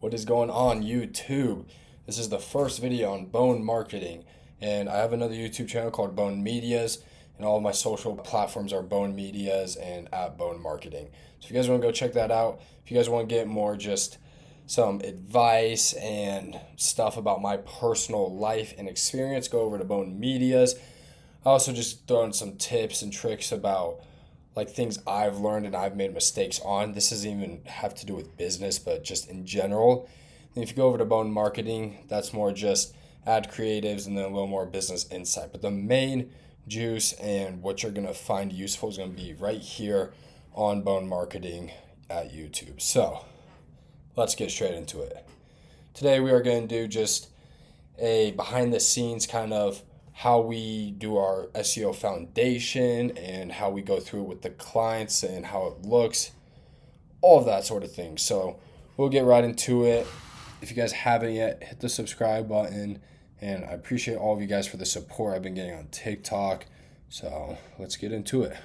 What is going on, YouTube? This is the first video on Bone marketing, and I have another YouTube channel called Bone Medias, and all of my social platforms are Bone Medias and at Bone Marketing. So if you guys want to go check that out, if you guys want to get more just some advice and stuff about my personal life and experience, go over to Bone Medias. I also just throw in some tips and tricks about like things I've learned and I've made mistakes on. This doesn't even have to do with business, but just in general. And if you go over to Bone Marketing, that's more just ad creatives and then a little more business insight. But the main juice and what you're gonna find useful is gonna be right here on Bone Marketing at YouTube. So let's get straight into it. Today we are going to do just a behind the scenes kind of how we do our SEO foundation and how we go through it with the clients and how it looks, all of that sort of thing. So we'll get right into it. If you guys haven't yet, hit the subscribe button, and I appreciate all of you guys for the support I've been getting on TikTok. So let's get into it.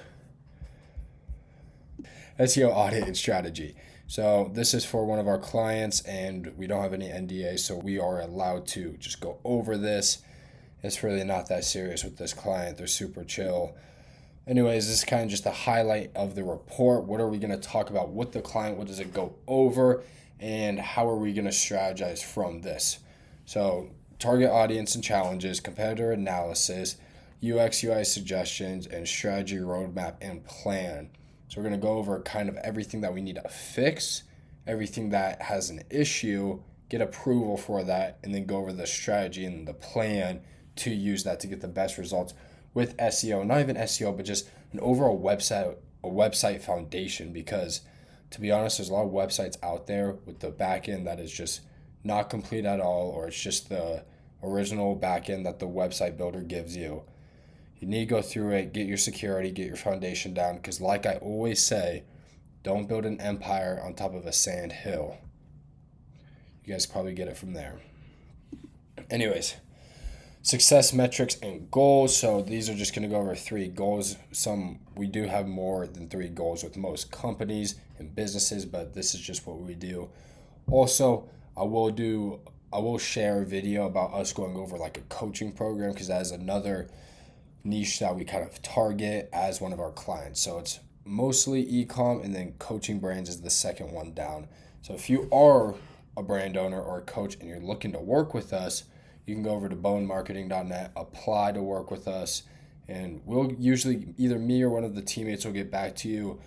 SEO audit and strategy. So this is for one of our clients, and we don't have any NDA, so we are allowed to just go over this. It's really not that serious with this client. They're super chill. Anyways, this is kind of just a highlight of the report. What are we going to talk about with the client? What does it go over? And how are we going to strategize from this? So target audience and challenges, competitor analysis, UX, UI suggestions, and strategy roadmap and plan. So we're going to go over kind of everything that we need to fix, everything that has an issue, get approval for that, and then go over the strategy and the plan to use that to get the best results with SEO. Not even SEO, but just an overall website foundation, because to be honest, there's a lot of websites out there with the back end that is just not complete at all, or it's just the original back end that the website builder gives you. You need to go through it, get your security, get your foundation down, because like I always say, don't build an empire on top of a sand hill. You guys probably get it from there. Anyways, success metrics and goals. So these are just going to go over 3 goals. We do have more than 3 goals with most companies and businesses, but this is just what we do. Also, I will share a video about us going over like a coaching program, because that is another niche that we kind of target as one of our clients. So it's mostly e-com, and then coaching brands is the second one down. So if you are a brand owner or a coach and you're looking to work with us, you can go over to bonemarketing.net, apply to work with us, and we'll usually, either me or one of the teammates will get back to you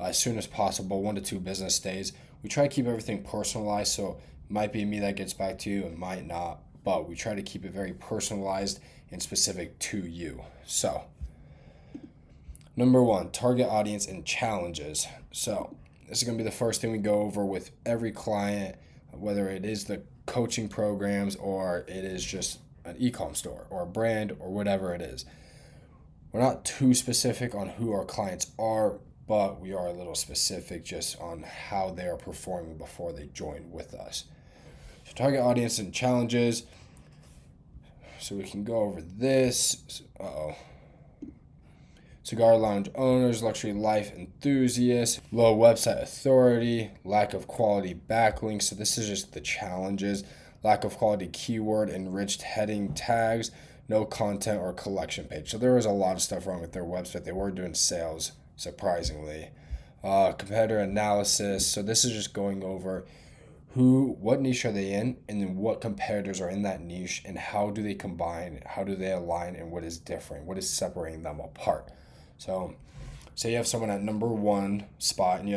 as soon as possible, 1 to 2 business days. We try to keep everything personalized, so it might be me that gets back to you, it might not, but we try to keep it very personalized and specific to you. So, number 1, target audience and challenges. So, this is going to be the first thing we go over with every client, whether it is the coaching programs or it is just an e-com store or a brand or whatever it is. We're not too specific on who our clients are, but we are a little specific just on how they are performing before they join with us. So target audience and challenges. So we can go over this. Cigar lounge owners, luxury life enthusiasts, low website authority, lack of quality backlinks. So this is just the challenges. Lack of quality keyword enriched heading tags, no content or collection page. So there was a lot of stuff wrong with their website. They were doing sales, surprisingly. Competitor analysis. So this is just going over what niche are they in, and then what competitors are in that niche, and how do they combine, how do they align, and what is different, what is separating them apart. So say you have someone at number 1 spot and you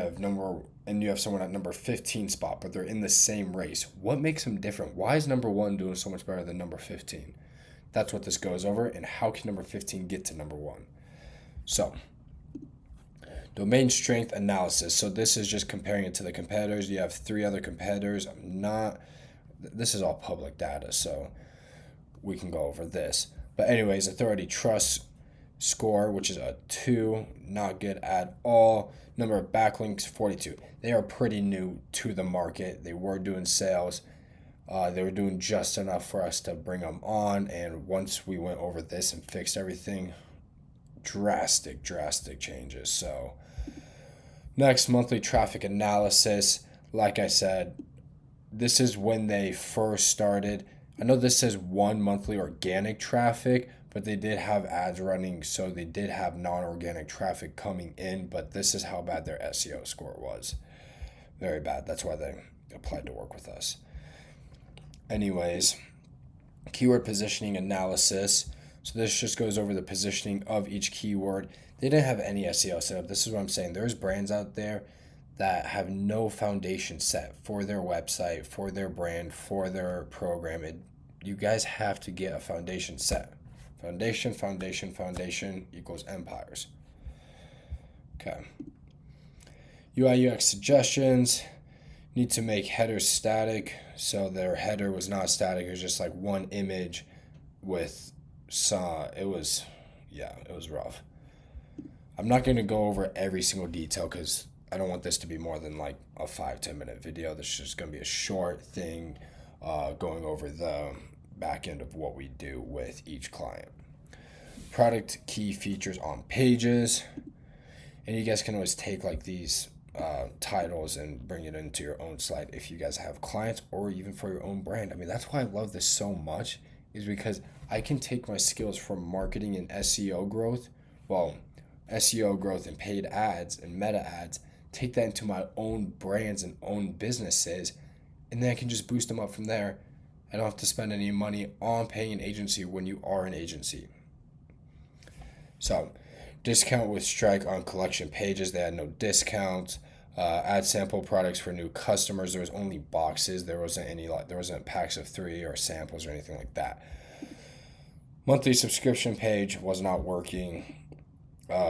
have someone at number 15 spot, but they're in the same race. What makes them different? Why is number 1 doing so much better than number 15? That's what this goes over, and how can number 15 get to number 1? So domain strength analysis. So this is just comparing it to the competitors. You have 3 other competitors. This is all public data, so we can go over this. But anyways, authority trust score, which is a 2, not good at all. Number of backlinks, 42. They are pretty new to the market. They were doing sales. They were doing just enough for us to bring them on, and once we went over this and fixed everything, drastic changes. So next, monthly traffic analysis. Like I said, this is when they first started. I know this says 1 monthly organic traffic, but they did have ads running, so they did have non-organic traffic coming in, but this is how bad their SEO score was. Very bad. That's why they applied to work with us. Anyways, keyword positioning analysis. So this just goes over the positioning of each keyword. They didn't have any SEO set up. This is what I'm saying. There's brands out there that have no foundation set for their website, for their brand, for their program. You guys have to get a foundation set. Foundation equals empires. Okay. UI UX suggestions. Need to make headers static. So their header was not static. It was just like one image with it was rough. I'm not going to go over every single detail because I don't want this to be more than like a 5-10 minute video. This is just going to be a short thing going over the back end of what we do with each client. Product key features on pages. And you guys can always take like these titles and bring it into your own slide if you guys have clients or even for your own brand. I mean, that's why I love this so much, is because I can take my skills from marketing and SEO growth, SEO growth and paid ads and meta ads, take that into my own brands and own businesses, and then I can just boost them up from there. I don't have to spend any money on paying an agency when you are an agency. So, discount with strike on collection pages. They had no discounts. Add sample products for new customers. There was only boxes. There wasn't packs of 3 or samples or anything like that. Monthly subscription page was not working.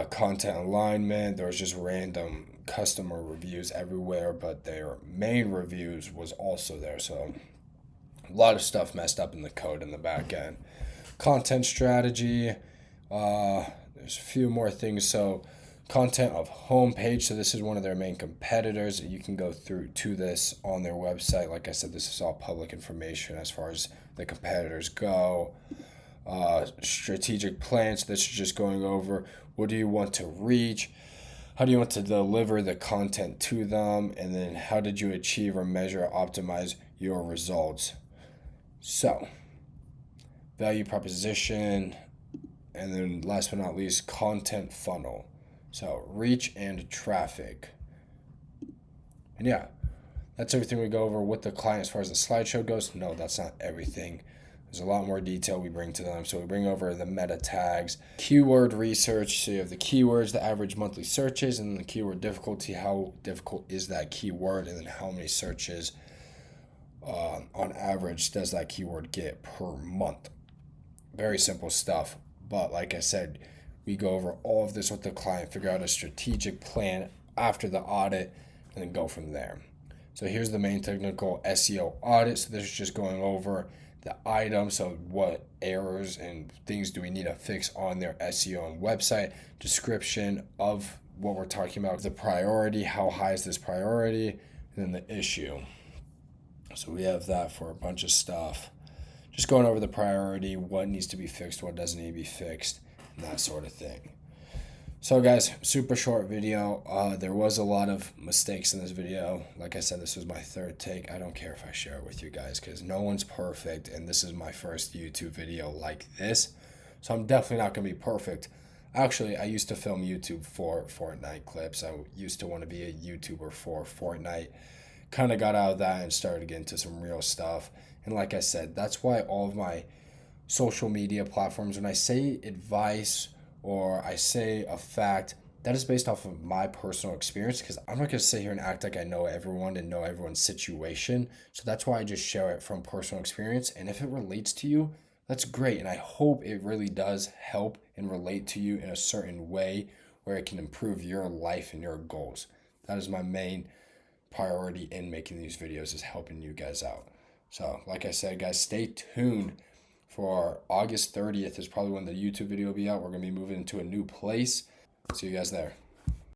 Content alignment. There was just random customer reviews everywhere, but their main reviews was also there. So a lot of stuff messed up in the code in the back end. Content strategy. There's a few more things. So content of homepage. So this is one of their main competitors. You can go through to this on their website. Like I said, this is all public information as far as the competitors go. Strategic plans. This is just going over what do you want to reach, how do you want to deliver the content to them, and then how did you achieve or measure or optimize your results. So value proposition, and then last but not least, content funnel. So reach and traffic. And yeah, that's everything we go over with the client as far as the slideshow goes. No, that's not everything. There's a lot more detail we bring to them. So we bring over the meta tags, keyword research. So you have the keywords, the average monthly searches, and the keyword difficulty. How difficult is that keyword? And then how many searches on average does that keyword get per month? Very simple stuff. But like I said, we go over all of this with the client, figure out a strategic plan after the audit, and then go from there. So here's the main technical SEO audit. So this is just going over the items, so what errors and things do we need to fix on their SEO and website, description of what we're talking about, the priority, how high is this priority, and then the issue. So we have that for a bunch of stuff. Just going over the priority, what needs to be fixed, what doesn't need to be fixed, and that sort of thing. So guys, super short video. There was a lot of mistakes in this video. Like I said, this was my third take. I don't care if I share it with you guys because no one's perfect, and this is my first YouTube video like this. So I'm definitely not going to be perfect. Actually, I used to film YouTube for Fortnite clips. I used to want to be a YouTuber for Fortnite. Kind of got out of that and started to get into some real stuff. And like I said, that's why all of my social media platforms, when I say advice or I say a fact, that is based off of my personal experience, because I'm not going to sit here and act like I know everyone and know everyone's situation. So that's why I just share it from personal experience. And if it relates to you, that's great. And I hope it really does help and relate to you in a certain way where it can improve your life and your goals. That is my main priority in making these videos, is helping you guys out. So like I said, guys, stay tuned. For August 30th is probably when the YouTube video will be out. We're going to be moving into a new place. See you guys there.